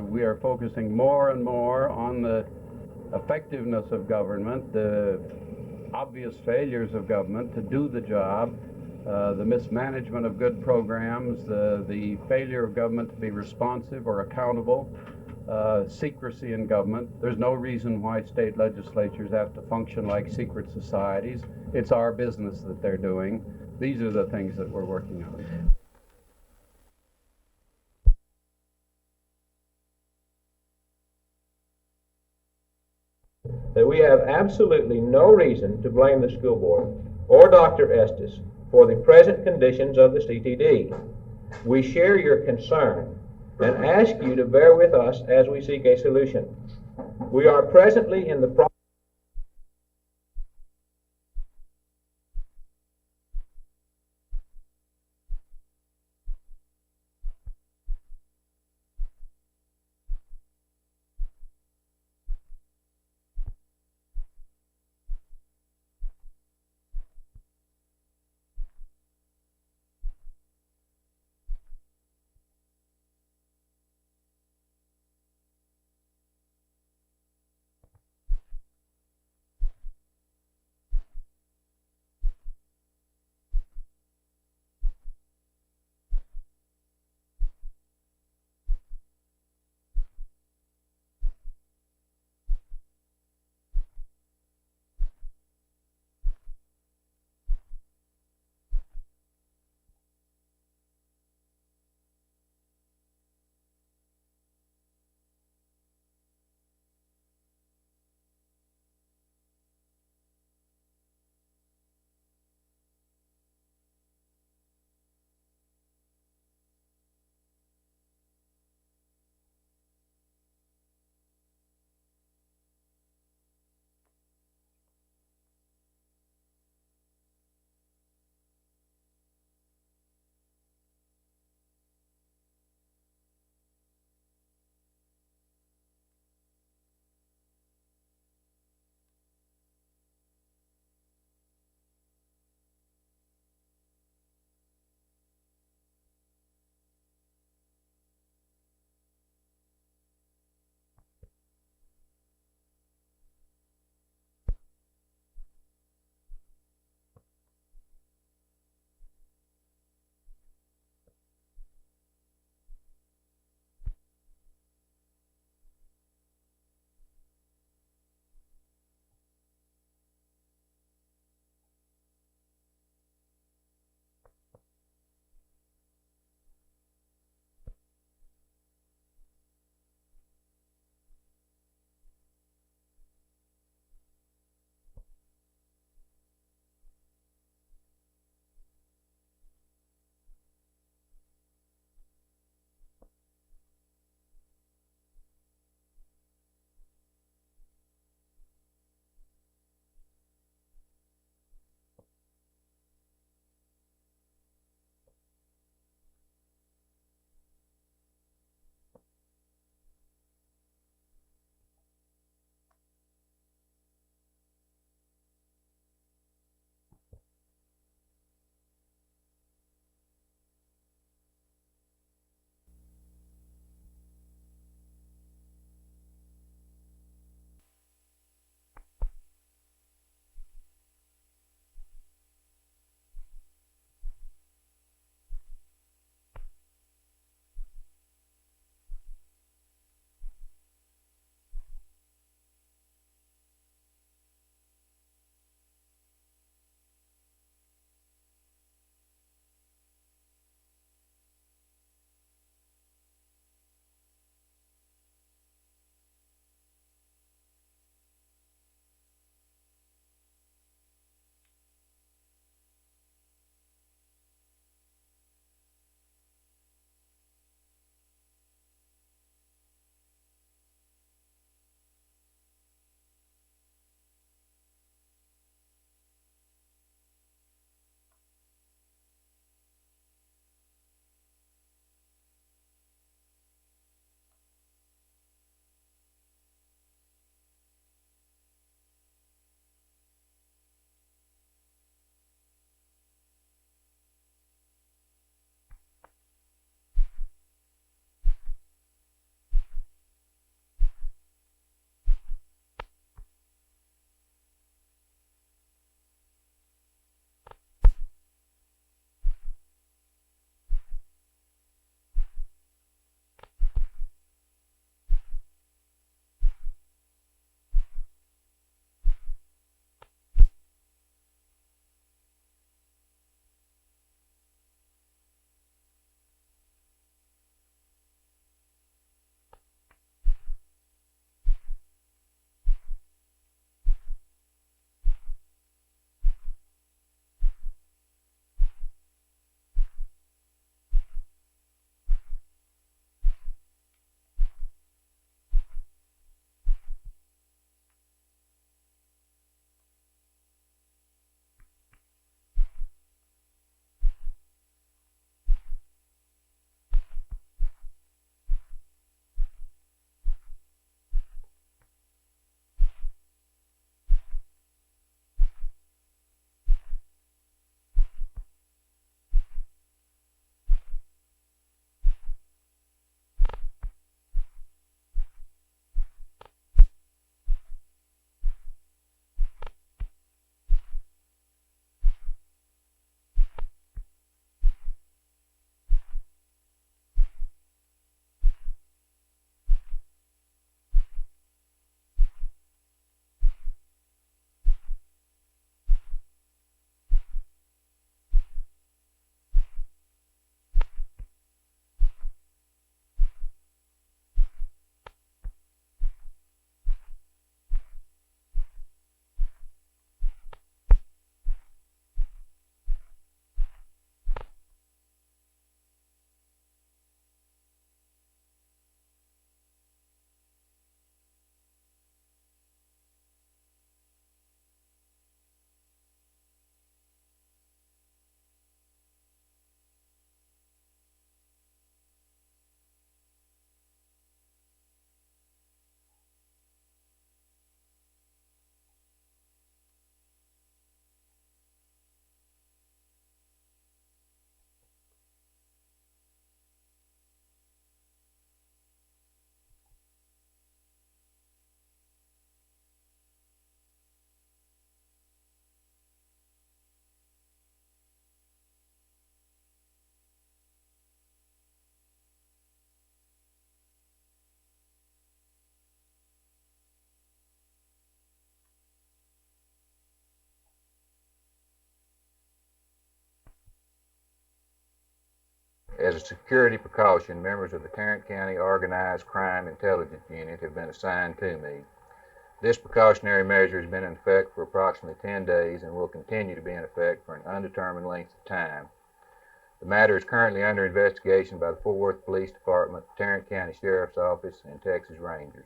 We are focusing more and more on the effectiveness of government, the obvious failures of government to do the job, the mismanagement of good programs, the failure of government to be responsive or accountable, secrecy in government. There's no reason why state legislatures have to function like secret societies. It's our business that they're doing. These are the things that we're working on. That we have absolutely no reason to blame the school board or Dr. Estes for the present conditions of the CTD. We share your concern and ask you to bear with us as we seek a solution. We are presently in the process As a security precaution, members of the Tarrant County Organized Crime Intelligence Unit have been assigned to me. This precautionary measure has been in effect for approximately 10 days and will continue to be in effect for an undetermined length of time. The matter is currently under investigation by the Fort Worth Police Department, Tarrant County Sheriff's Office, and Texas Rangers.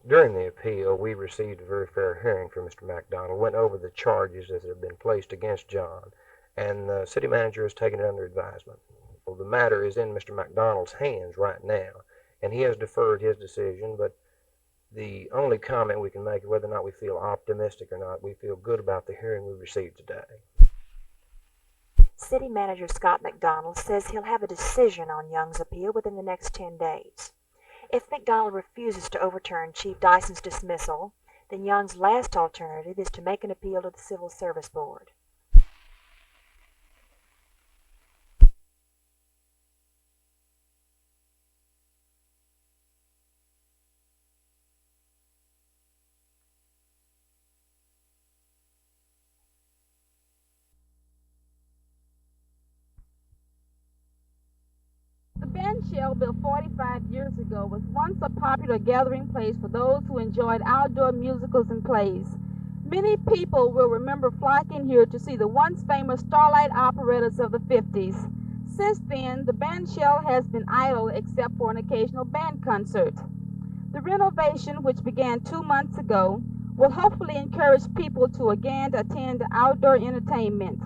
During the appeal, we received a very fair hearing from Mr. McDonald, went over the charges that have been placed against John, and the city manager has taken it under advisement. Well, the matter is in Mr. McDonald's hands right now, and he has deferred his decision, but the only comment we can make is whether or not we feel optimistic or not. We feel good about the hearing we received today. City Manager Scott McDonald says he'll have a decision on Young's appeal within the next 10 days. If McDonald refuses to overturn Chief Dyson's dismissal, then Young's last alternative is to make an appeal to the Civil Service Board. The band shell, built 45 years ago, was once a popular gathering place for those who enjoyed outdoor musicals and plays. Many people will remember flocking here to see the once famous Starlight operettas of the 50s. Since then, the band shell has been idle except for an occasional band concert. The renovation, which began 2 months ago, will hopefully encourage people to again attend outdoor entertainment.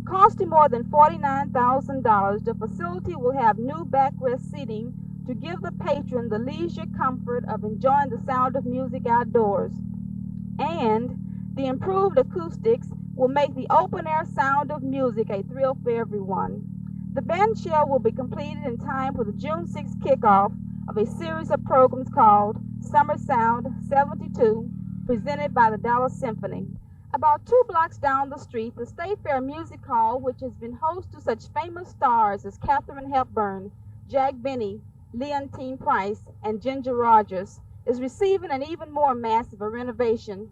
Costing more than $49,000, the facility will have new backrest seating to give the patron the leisure comfort of enjoying the sound of music outdoors. And the improved acoustics will make the open-air sound of music a thrill for everyone. The band shell will be completed in time for the June 6th kickoff of a series of programs called Summer Sound 72, presented by the Dallas Symphony. About 2 blocks down the street, the State Fair Music Hall, which has been host to such famous stars as Katharine Hepburn, Jack Benny, Leontine Price, and Ginger Rogers, is receiving an even more massive renovation.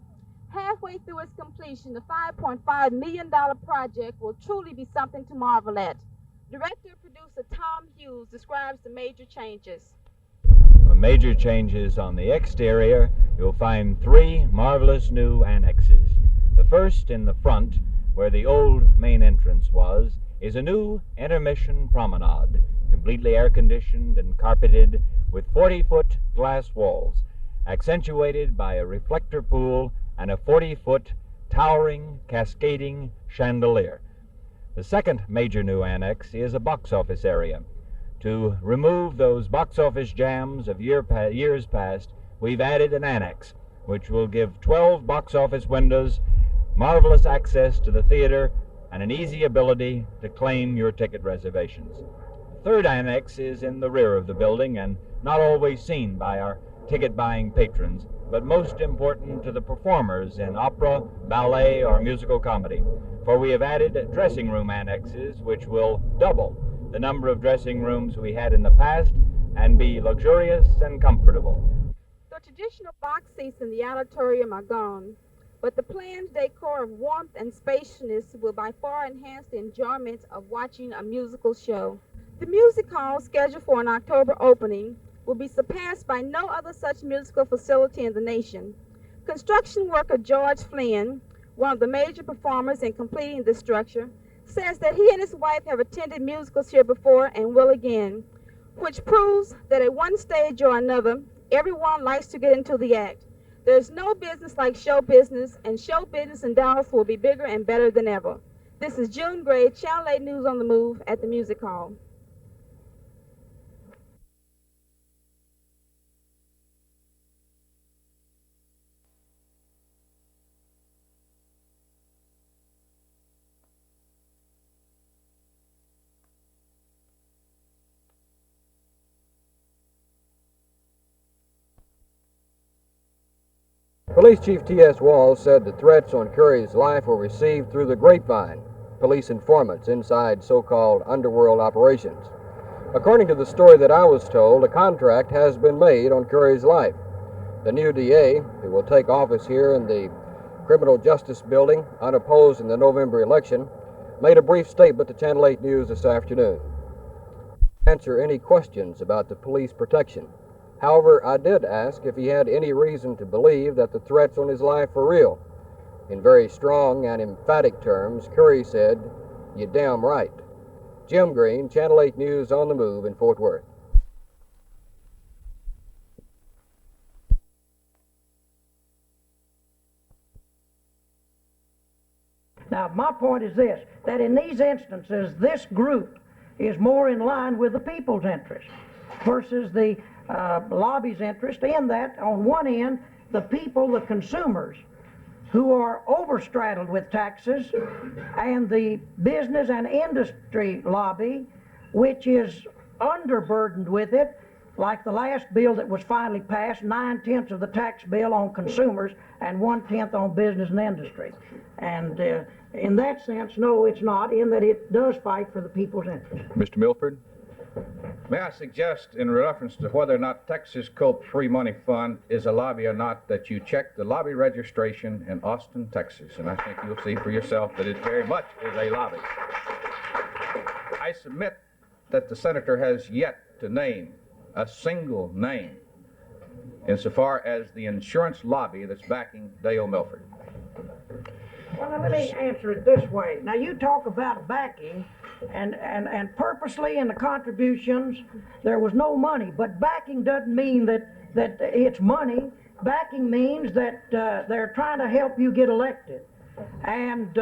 Halfway through its completion, the $5.5 million project will truly be something to marvel at. Director-producer Tom Hughes describes the major changes. The major changes on the exterior, you'll find 3 marvelous new annexes. The first in the front, where the old main entrance was, is a new intermission promenade, completely air-conditioned and carpeted with 40-foot glass walls, accentuated by a reflector pool and a 40-foot towering, cascading chandelier. The second major new annex is a box office area. To remove those box office jams of years past, we've added an annex, which will give 12 box office windows, marvelous access to the theater, and an easy ability to claim your ticket reservations. The third annex is in the rear of the building and not always seen by our ticket-buying patrons, but most important to the performers in opera, ballet, or musical comedy, for we have added dressing room annexes which will double the number of dressing rooms we had in the past and be luxurious and comfortable. The traditional box seats in the auditorium are gone, but the planned decor of warmth and spaciousness will by far enhance the enjoyment of watching a musical show. The music hall, scheduled for an October opening, will be surpassed by no other such musical facility in the nation. Construction worker George Flynn, one of the major performers in completing this structure, says that he and his wife have attended musicals here before and will again, which proves that at one stage or another, everyone likes to get into the act. There's no business like show business, and show business in Dallas will be bigger and better than ever. This is June Gray, Channel 8 News on the Move at the Music Hall. Police Chief T.S. Walls said the threats on Curry's life were received through the grapevine, police informants inside so-called underworld operations. According to the story that I was told, a contract has been made on Curry's life. The new DA, who will take office here in the Criminal Justice Building, unopposed in the November election, made a brief statement to Channel 8 News this afternoon. Answer any questions about the police protection. However, I did ask if he had any reason to believe that the threats on his life were real. In very strong and emphatic terms, Curry said, "You're damn right." Jim Green, Channel 8 News on the Move in Fort Worth. Now, my point is this, that in these instances, this group is more in line with the people's interest versus the lobby's interest, in that, on one end, the people, the consumers, who are overstraddled with taxes, and the business and industry lobby, which is underburdened with it, like the last bill that was finally passed, 9/10 of the tax bill on consumers and 1/10 on business and industry. And in that sense, no, it's not, in that it does fight for the people's interest. Mr. Milford? May I suggest, in reference to whether or not Texas COPE Free Money Fund is a lobby or not, that you check the lobby registration in Austin, Texas, and I think you'll see for yourself that it very much is a lobby. I submit that the senator has yet to name a single name insofar as the insurance lobby that's backing Dale Milford. Well, now, let me answer it this way. Now, you talk about backing, and purposely in the contributions, there was no money. But backing doesn't mean that it's money. Backing means that they're trying to help you get elected. And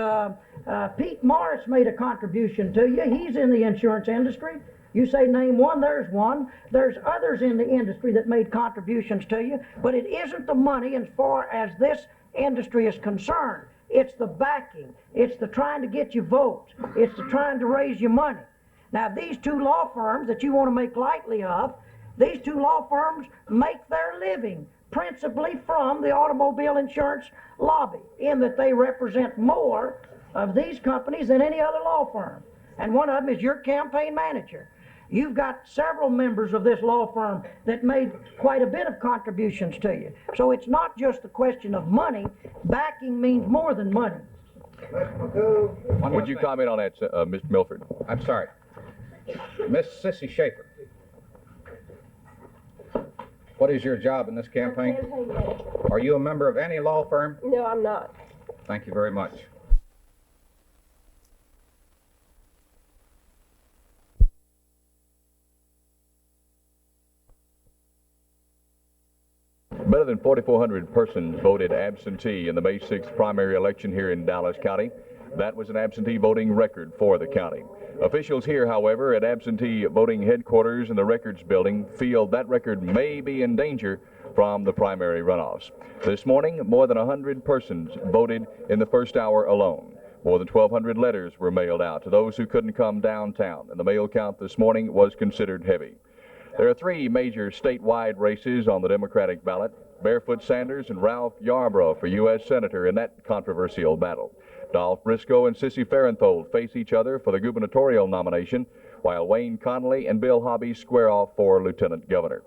Pete Morris made a contribution to you. He's in the insurance industry. You say name one, there's one. There's others in the industry that made contributions to you. But it isn't the money as far as this industry is concerned. It's the backing. It's the trying to get you votes. It's the trying to raise your money. Now, these two law firms that you want to make lightly of, these two law firms make their living principally from the automobile insurance lobby, in that they represent more of these companies than any other law firm. And one of them is your campaign manager. You've got several members of this law firm that made quite a bit of contributions to you. So it's not just a question of money. Backing means more than money. Would you comment on that, Mr. Milford? I'm sorry. Miss Sissy Schaefer, what is your job in this campaign? Are you a member of any law firm? No, I'm not. Thank you very much. Better than 4,400 persons voted absentee in the May 6th primary election here in Dallas County. That was an absentee voting record for the county. Officials here, however, at absentee voting headquarters in the records building feel that record may be in danger from the primary runoffs. This morning, more than 100 persons voted in the first hour alone. More than 1,200 letters were mailed out to those who couldn't come downtown, and the mail count this morning was considered heavy. There are three major statewide races on the Democratic ballot. Barefoot Sanders and Ralph Yarborough for U.S. Senator in that controversial battle. Dolph Briscoe and Sissy Farenthold face each other for the gubernatorial nomination, while Wayne Connolly and Bill Hobby square off for Lieutenant Governor.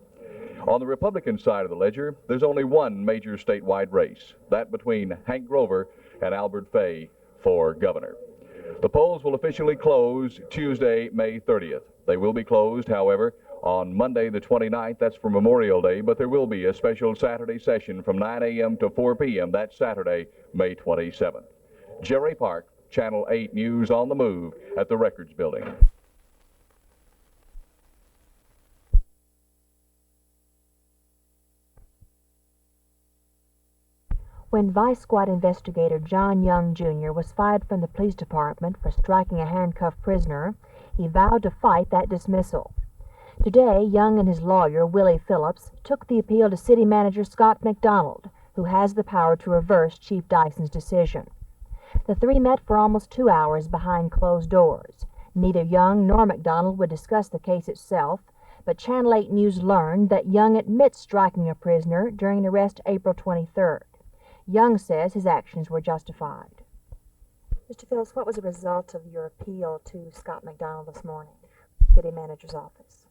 On the Republican side of the ledger, there's only one major statewide race, that between Hank Grover and Albert Fay for governor. The polls will officially close Tuesday, May 30th. They will be closed, however, on Monday the 29th, that's for Memorial Day, but there will be a special Saturday session from 9 a.m. to 4 p.m. that Saturday, May 27th. Jerry Park, Channel 8 News on the Move at the Records Building. When Vice Squad Investigator John Young, Jr. was fired from the police department for striking a handcuffed prisoner, he vowed to fight that dismissal. Today, Young and his lawyer, Willie Phillips, took the appeal to City Manager Scott McDonald, who has the power to reverse Chief Dyson's decision. The three met for almost 2 hours behind closed doors. Neither Young nor McDonald would discuss the case itself, but Channel 8 News learned that Young admits striking a prisoner during an arrest April 23rd. Young says his actions were justified. Mr. Phillips, what was the result of your appeal to Scott McDonald this morning, city manager's office?